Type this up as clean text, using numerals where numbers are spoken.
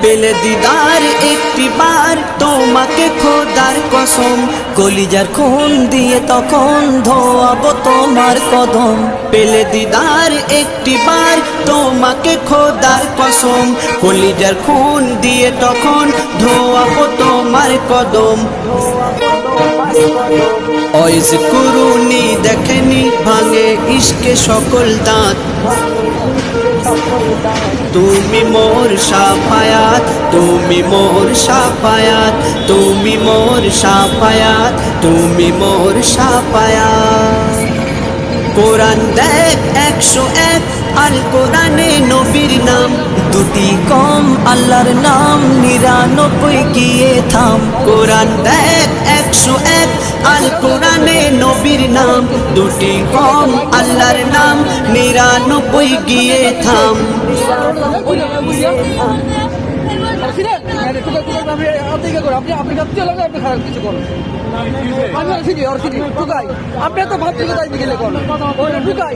পেলে দিদার একটি বার তোমাকে খোদার কসম, কলিজার খুন দিয়ে তখন ধোয়াবো তোমার কদম। পেলে দিদার একটি বার তোমাকে খোদার কসম, কলিজার খুন দিয়ে তখন ধোয়াবো তোমার কদম। ওয়াইজ কুরুনি দেখেনি ভাঙে ইশকে সকল দাঁত, তুমি মোর শাফায়াত, তুমি মোর শাফায়াত, তুমি মোর শাফায়াত, তুমি মোর শাফায়াত। কোরআন দেখ 101, আল কোরআনে নবীর নাম দুটি কম, আল্লাহর নাম 99 গিয়ে থাম। কোরআন দেখ 101, আল কোরআনে নবীর নাম দুটি কম, আল্লাহর নাম 99 গিয়ে থাম। আপনি তো ভাব থেকে তাই গেলে কোন ঢুকাই